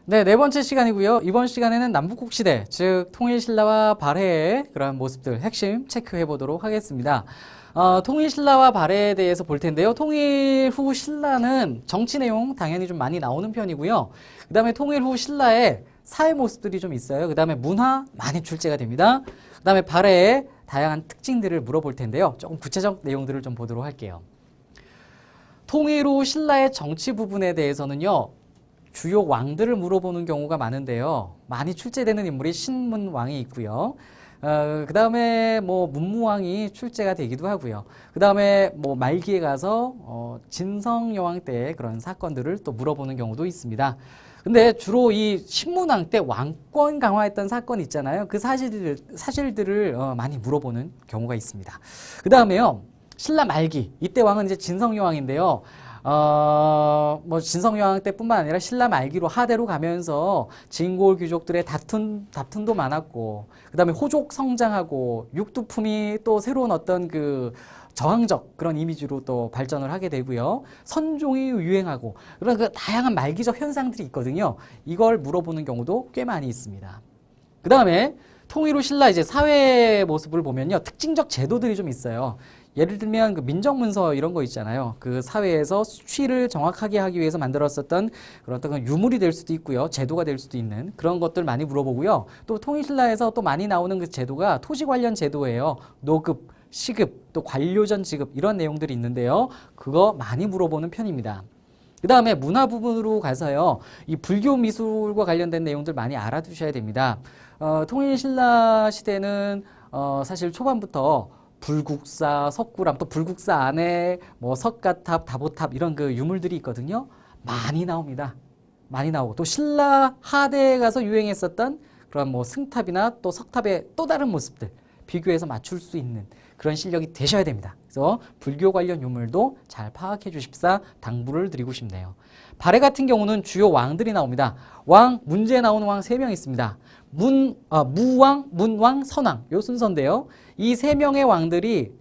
네, 네 번째 시간이고요. 이번 시간에는 남북국 시대, 즉 통일신라와 발해의 그런 모습들 핵심 체크해 보도록 하겠습니다. 통일신라와 발해에 대해서 볼 텐데요. 통일 후 신라는 정치 내용 당연히 좀 많이 나오는 편이고요. 그 다음에 통일 후 신라의 사회 모습들이 좀 있어요. 그 다음에 문화 많이 출제가 됩니다. 그 다음에 발해의 다양한 특징들을 물어볼 텐데요. 조금 구체적 내용들을 좀 보도록 할게요. 통일 후 신라의 정치 부분에 대해서는요. 주요 왕들을 물어보는 경우가 많은데요. 많이 출제되는 인물이 신문왕이 있고요. 그 다음에 뭐 문무왕이 출제가 되기도 하고요. 그 다음에 뭐 말기에 가서 진성여왕 때의 그런 사건들을 또 물어보는 경우도 있습니다. 근데 주로 이 신문왕 때 왕권 강화했던 사건 있잖아요. 그 사실들을 많이 물어보는 경우가 있습니다. 그 다음에요. 신라 말기, 이때 왕은 이제 진성여왕인데요. 뭐 진성여왕 때뿐만 아니라 신라 말기로 하대로 가면서 진골 귀족들의 다툼도 많았고, 그 다음에 호족 성장하고 육두품이 또 새로운 어떤 그 저항적 그런 이미지로 또 발전을 하게 되고요. 선종이 유행하고 그런 그 다양한 말기적 현상들이 있거든요. 이걸 물어보는 경우도 꽤 많이 있습니다. 그 다음에 통일 후 신라 이제 사회 모습을 보면요. 특징적 제도들이 좀 있어요. 예를 들면 그 민정문서 이런 거 있잖아요. 그 사회에서 수치를 정확하게 하기 위해서 만들었었던 그런 어떤 유물이 될 수도 있고요. 제도가 될 수도 있는 그런 것들 많이 물어보고요. 또 통일신라에서 또 많이 나오는 그 제도가 토지 관련 제도예요. 노급, 시급, 또 관료전 지급 이런 내용들이 있는데요. 그거 많이 물어보는 편입니다. 그 다음에 문화 부분으로 가서요. 이 불교 미술과 관련된 내용들 많이 알아두셔야 됩니다. 통일신라 시대는 사실 초반부터 불국사, 석굴암, 또 불국사 안에 뭐 석가탑, 다보탑 이런 그 유물들이 있거든요. 많이 나옵니다. 많이 나오고 또 신라 하대에 가서 유행했었던 그런 뭐 승탑이나 또 석탑의 또 다른 모습들 비교해서 맞출 수 있는 그런 실력이 되셔야 됩니다. 그래서 불교 관련 유물도 잘 파악해 주십사 당부를 드리고 싶네요. 발해 같은 경우는 주요 왕들이 나옵니다. 왕, 문제에 나오는 왕 3명 있습니다. 무왕, 문왕, 선왕 요 순서인데요. 이 3명의 왕들이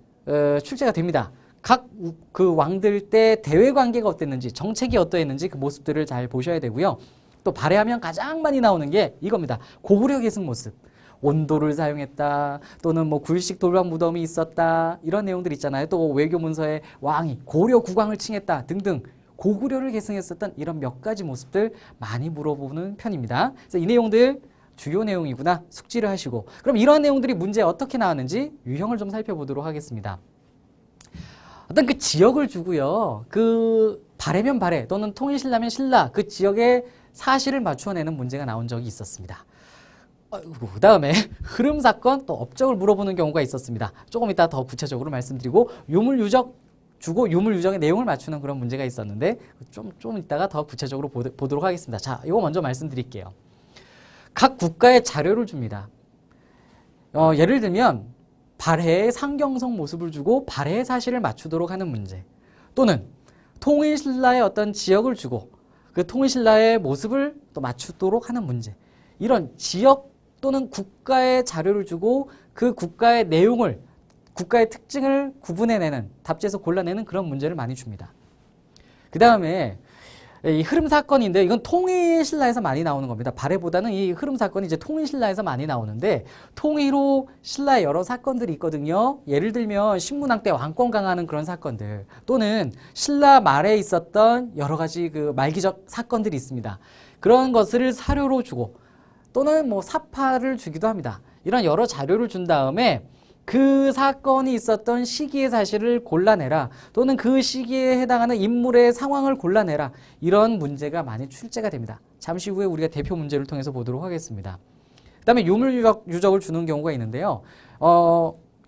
출제가 됩니다. 각 그 왕들 때 대외 관계가 어땠는지 정책이 어떠했는지 그 모습들을 잘 보셔야 되고요. 또 발해하면 가장 많이 나오는 게 이겁니다. 고구려 계승 모습. 온도를 사용했다 또는 뭐 굴식 돌박 무덤이 있었다 이런 내용들 있잖아요. 또 외교 문서에 왕이 고려 국왕을 칭했다 등등 고구려를 계승했었던 이런 몇 가지 모습들 많이 물어보는 편입니다. 그래서 이 내용들 주요 내용이구나 숙지를 하시고 그럼 이런 내용들이 문제에 어떻게 나왔는지 유형을 좀 살펴보도록 하겠습니다. 어떤 그 지역을 주고요. 그 발해면 발해 또는 통일신라면 신라 그 지역의 사실을 맞추어내는 문제가 나온 적이 있었습니다. 그 다음에 흐름 사건 또 업적을 물어보는 경우가 있었습니다. 조금 이따 더 구체적으로 말씀드리고 유물 유적 주고 유물 유적의 내용을 맞추는 그런 문제가 있었는데 좀 이따가 더 구체적으로 보도록 하겠습니다. 자, 이거 먼저 말씀드릴게요. 각 국가의 자료를 줍니다. 예를 들면 발해의 상경성 모습을 주고 발해의 사실을 맞추도록 하는 문제 또는 통일신라의 어떤 지역을 주고 그 통일신라의 모습을 또 맞추도록 하는 문제 이런 지역 또는 국가의 자료를 주고 그 국가의 내용을 국가의 특징을 구분해내는 답지에서 골라내는 그런 문제를 많이 줍니다. 그 다음에 이 흐름 사건인데 이건 통일신라에서 많이 나오는 겁니다. 발해보다는 이 흐름 사건이 이제 통일신라에서 많이 나오는데 통일 후 신라의 여러 사건들이 있거든요. 예를 들면 신문왕 때 왕권 강화하는 그런 사건들 또는 신라 말에 있었던 여러 가지 그 말기적 사건들이 있습니다. 그런 것을 사료로 주고 또는 뭐 사파를 주기도 합니다. 이런 여러 자료를 준 다음에 그 사건이 있었던 시기의 사실을 골라내라 또는 그 시기에 해당하는 인물의 상황을 골라내라 이런 문제가 많이 출제가 됩니다. 잠시 후에 우리가 대표 문제를 통해서 보도록 하겠습니다. 그 다음에 유물 유적을 주는 경우가 있는데요.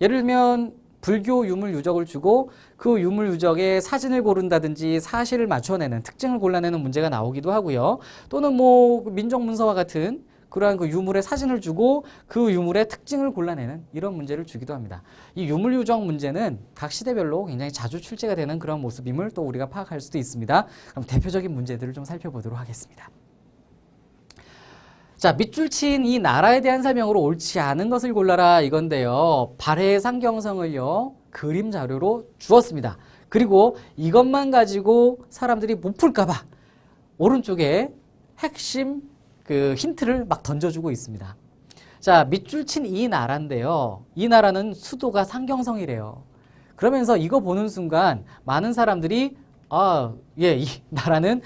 예를 들면 불교 유물 유적을 주고 그 유물 유적의 사진을 고른다든지 사실을 맞춰내는 특징을 골라내는 문제가 나오기도 하고요. 또는 뭐 민정문서와 같은 그러한 그 유물의 사진을 주고 그 유물의 특징을 골라내는 이런 문제를 주기도 합니다. 이 유물 유적 문제는 각 시대별로 굉장히 자주 출제가 되는 그런 모습임을 또 우리가 파악할 수도 있습니다. 그럼 대표적인 문제들을 좀 살펴보도록 하겠습니다. 자, 밑줄 친 이 나라에 대한 설명으로 옳지 않은 것을 골라라 이건데요. 발해의 상경성을요. 그림 자료로 주었습니다. 그리고 이것만 가지고 사람들이 못 풀까 봐 오른쪽에 핵심 그 힌트를 막 던져주고 있습니다. 자, 밑줄 친 이 나라인데요. 이 나라는 수도가 상경성이래요. 그러면서 이거 보는 순간 많은 사람들이 이 나라는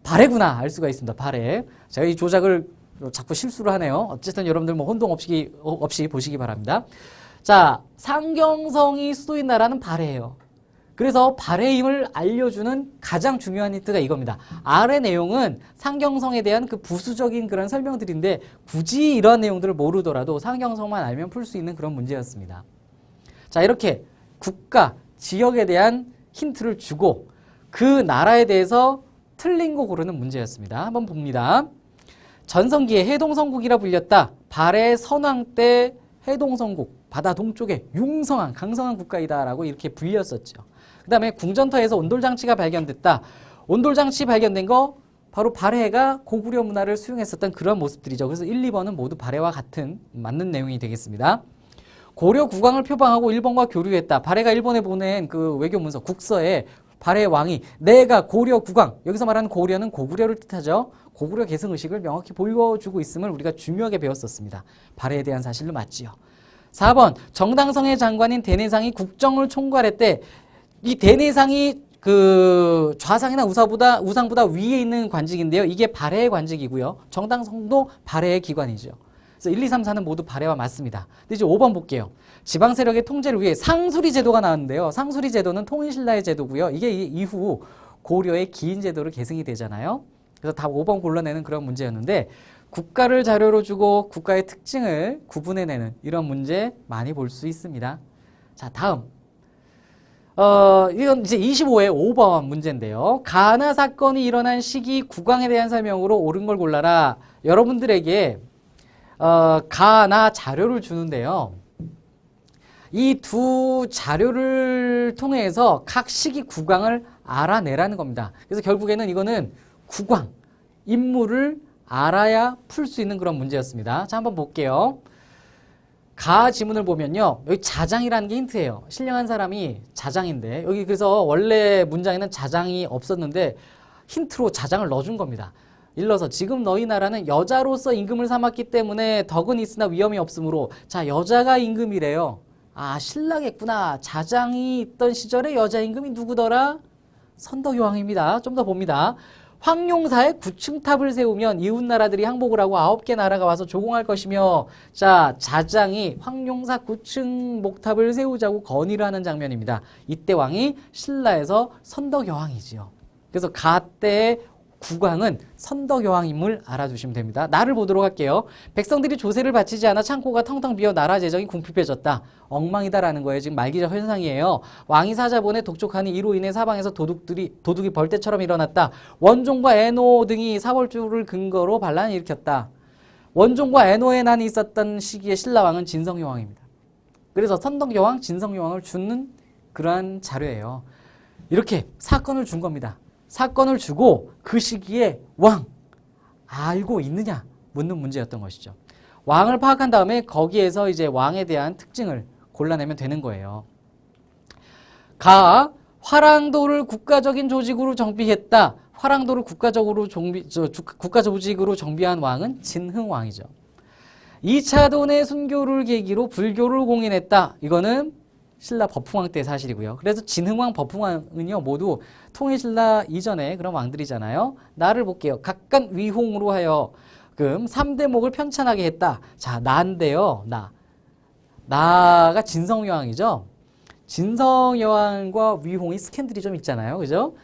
발해구나 알 수가 있습니다. 발해. 제가 이 조작을 자꾸 실수를 하네요. 어쨌든 여러분들 뭐 혼동 없이 보시기 바랍니다. 자, 상경성이 수도인 나라는 발해예요. 그래서 발해의 힘을 알려주는 가장 중요한 힌트가 이겁니다. 아래 내용은 상경성에 대한 그 부수적인 그런 설명들인데 굳이 이런 내용들을 모르더라도 상경성만 알면 풀 수 있는 그런 문제였습니다. 자, 이렇게 국가, 지역에 대한 힌트를 주고 그 나라에 대해서 틀린 거 고르는 문제였습니다. 한번 봅니다. 전성기에 해동성국이라 불렸다. 발해 선왕 때 해동성국, 바다 동쪽에 융성한 강성한 국가이다라고 이렇게 불렸었죠. 그 다음에 궁전터에서 온돌장치가 발견됐다. 온돌장치 발견된 거 바로 발해가 고구려 문화를 수용했었던 그런 모습들이죠. 그래서 1, 2번은 모두 발해와 같은 맞는 내용이 되겠습니다. 고려 국왕을 표방하고 일본과 교류했다. 발해가 일본에 보낸 그 외교 문서 국서에 발해 왕이 내가 고려 국왕, 여기서 말하는 고려는 고구려를 뜻하죠. 고구려 계승의식을 명확히 보여주고 있음을 우리가 중요하게 배웠었습니다. 발해에 대한 사실로 맞지요. 4번 정당성의 장관인 대내상이 국정을 총괄했대. 이 대내상이 그 좌상이나 우상보다 위에 있는 관직인데요. 이게 발해의 관직이고요. 정당성도 발해의 기관이죠. 그래서 1, 2, 3, 4는 모두 발해와 맞습니다. 근데 이제 5번 볼게요. 지방 세력의 통제를 위해 상수리 제도가 나왔는데요. 상수리 제도는 통일신라의 제도고요. 이게 이후 고려의 기인 제도로 계승이 되잖아요. 그래서 답 5번 골라내는 그런 문제였는데 국가를 자료로 주고 국가의 특징을 구분해내는 이런 문제 많이 볼 수 있습니다. 자, 다음. 이건 이제 25회 5번 문제인데요. 가나 사건이 일어난 시기 국왕에 대한 설명으로 옳은 걸 골라라. 여러분들에게 가나 자료를 주는데요. 이 두 자료를 통해서 각 시기 국왕을 알아내라는 겁니다. 그래서 결국에는 이거는 국왕, 인물을 알아야 풀 수 있는 그런 문제였습니다. 자, 한번 볼게요. 가 지문을 보면요. 여기 자장이라는 게 힌트예요. 신령한 사람이 자장인데 여기 그래서 원래 문장에는 자장이 없었는데 힌트로 자장을 넣어준 겁니다. 일러서 지금 너희 나라는 여자로서 임금을 삼았기 때문에 덕은 있으나 위험이 없으므로 자, 여자가 임금이래요. 아, 신라겠구나. 자장이 있던 시절에 여자 임금이 누구더라? 선덕여왕입니다. 좀 더 봅니다. 황룡사에 9층탑을 세우면 이웃 나라들이 항복을 하고 9개 나라가 와서 조공할 것이며 자, 자장이 황룡사 9층 목탑을 세우자고 건의를 하는 장면입니다. 이때 왕이 신라에서 선덕여왕이지요. 그래서 가 때의 국왕은 선덕여왕임을 알아두시면 됩니다. 나를 보도록 할게요. 백성들이 조세를 바치지 않아 창고가 텅텅 비어 나라 재정이 궁핍해졌다. 엉망이다라는 거예요. 지금 말기적 현상이에요. 왕이 사자본에 독촉하니 이로 인해 사방에서 도둑이 벌떼처럼 일어났다. 원종과 애노 등이 사벌주를 근거로 반란을 일으켰다. 원종과 애노의 난이 있었던 시기에 신라왕은 진성여왕입니다. 그래서 선덕여왕, 진성여왕을 주는 그러한 자료예요. 이렇게 사건을 준 겁니다. 사건을 주고 그 시기에 왕 알고 있느냐 묻는 문제였던 것이죠. 왕을 파악한 다음에 거기에서 이제 왕에 대한 특징을 골라내면 되는 거예요. 가 화랑도를 국가적인 조직으로 정비했다. 화랑도를 국가 조직으로 정비한 왕은 진흥왕이죠. 2차 돈의 순교를 계기로 불교를 공인했다. 이거는 신라 법흥왕 때 사실이고요. 그래서 진흥왕, 법흥왕은요 모두 통일신라 이전의 그런 왕들이잖아요. 나를 볼게요. 각각 위홍으로 하여 3대목을 편찬하게 했다. 자, 나인데요. 나가 진성여왕이죠. 진성여왕과 위홍이 스캔들이 좀 있잖아요. 그죠?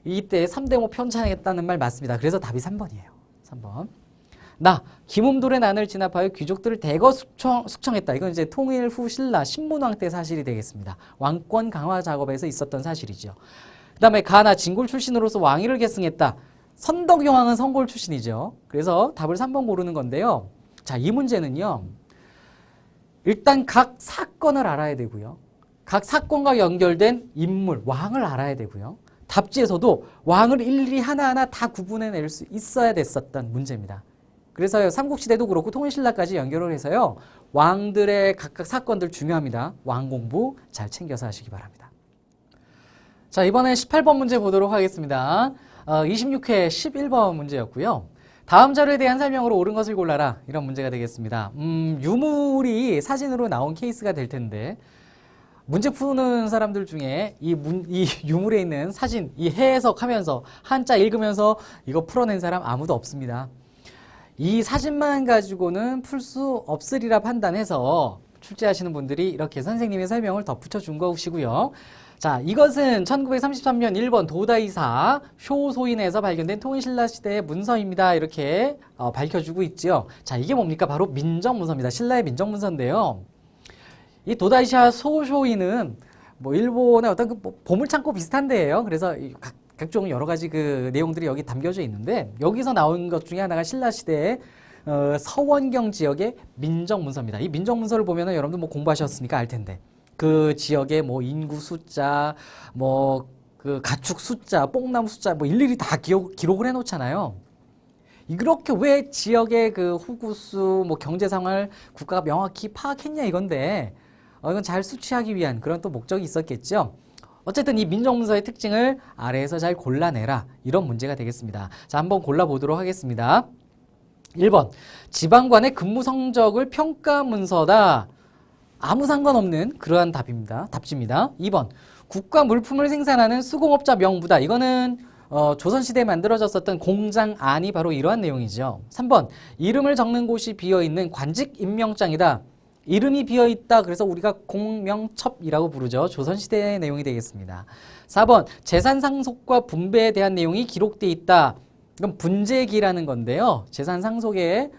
이때 3대목 편찬하겠다는 말 맞습니다. 그래서 답이 3번이에요. 3번. 김음돌의 난을 진압하여 귀족들을 대거 숙청했다. 이건 이제 통일 후 신라 신문왕 때 사실이 되겠습니다. 왕권 강화 작업에서 있었던 사실이죠. 그 다음에 가나 진골 출신으로서 왕위를 계승했다. 선덕여왕은 선골 출신이죠. 그래서 답을 3번 고르는 건데요. 자, 이 문제는요. 일단 각 사건을 알아야 되고요. 각 사건과 연결된 인물, 왕을 알아야 되고요. 답지에서도 왕을 일일이 하나하나 다 구분해낼 수 있어야 됐었던 문제입니다. 그래서 삼국시대도 그렇고 통일신라까지 연결을 해서요. 왕들의 각각 사건들 중요합니다. 왕 공부 잘 챙겨서 하시기 바랍니다. 자, 이번엔 18번 문제 보도록 하겠습니다. 26회 11번 문제였고요. 다음 자료에 대한 설명으로 옳은 것을 골라라. 이런 문제가 되겠습니다. 유물이 사진으로 나온 케이스가 될 텐데 문제 푸는 사람들 중에 이 유물에 있는 사진, 이 해석하면서 한자 읽으면서 이거 풀어낸 사람 아무도 없습니다. 이 사진만 가지고는 풀 수 없으리라 판단해서 출제하시는 분들이 이렇게 선생님의 설명을 덧붙여 준 것이고요. 자, 이것은 1933년 일본 도다이사 쇼소인에서 발견된 통일신라 시대의 문서입니다. 이렇게 밝혀주고 있죠. 자, 이게 뭡니까? 바로 민정문서입니다. 신라의 민정문서인데요. 이 도다이사 소쇼인은 뭐 일본의 어떤 그 보물창고 비슷한 데예요. 그래서 각종 여러 가지 그 내용들이 여기 담겨져 있는데 여기서 나온 것 중에 하나가 신라 시대의 서원경 지역의 민정문서입니다. 이 민정문서를 보면은 여러분들 뭐 공부하셨으니까 알 텐데 그 지역의 뭐 인구 숫자, 뭐 그 가축 숫자, 뽕나무 숫자 뭐 일일이 다 기록을 해놓잖아요. 이렇게 왜 지역의 그 후구수, 뭐 경제 상황을 국가가 명확히 파악했냐 이건데 이건 잘 수취하기 위한 그런 또 목적이 있었겠죠. 어쨌든 이 민정문서의 특징을 아래에서 잘 골라내라. 이런 문제가 되겠습니다. 자, 한번 골라보도록 하겠습니다. 1번, 지방관의 근무 성적을 평가 문서다. 아무 상관없는 그러한 답지입니다. 2번, 국가 물품을 생산하는 수공업자 명부다. 이거는 조선시대에 만들어졌었던 공장 안이 바로 이러한 내용이죠. 3번, 이름을 적는 곳이 비어있는 관직 임명장이다. 이름이 비어있다. 그래서 우리가 공명첩이라고 부르죠. 조선시대의 내용이 되겠습니다. 4번, 재산 상속과 분배에 대한 내용이 기록되어 있다. 이건 분재기라는 건데요. 재산 상속에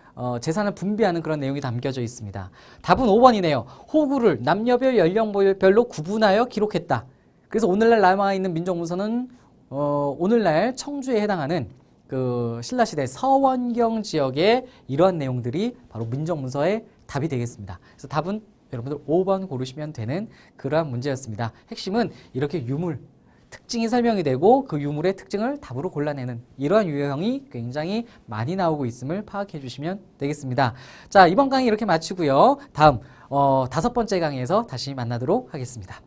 재산을 분배하는 그런 내용이 담겨져 있습니다. 답은 5번이네요. 호구를 남녀별 연령별로 구분하여 기록했다. 그래서 오늘날 남아있는 민정문서는 오늘날 청주에 해당하는 그 신라시대 서원경 지역의 이러한 내용들이 바로 민정문서의 답이 되겠습니다. 그래서 답은 여러분들 5번 고르시면 되는 그러한 문제였습니다. 핵심은 이렇게 유물, 특징이 설명이 되고 그 유물의 특징을 답으로 골라내는 이러한 유형이 굉장히 많이 나오고 있음을 파악해 주시면 되겠습니다. 자, 이번 강의 이렇게 마치고요. 다음 5번째 강의에서 다시 만나도록 하겠습니다.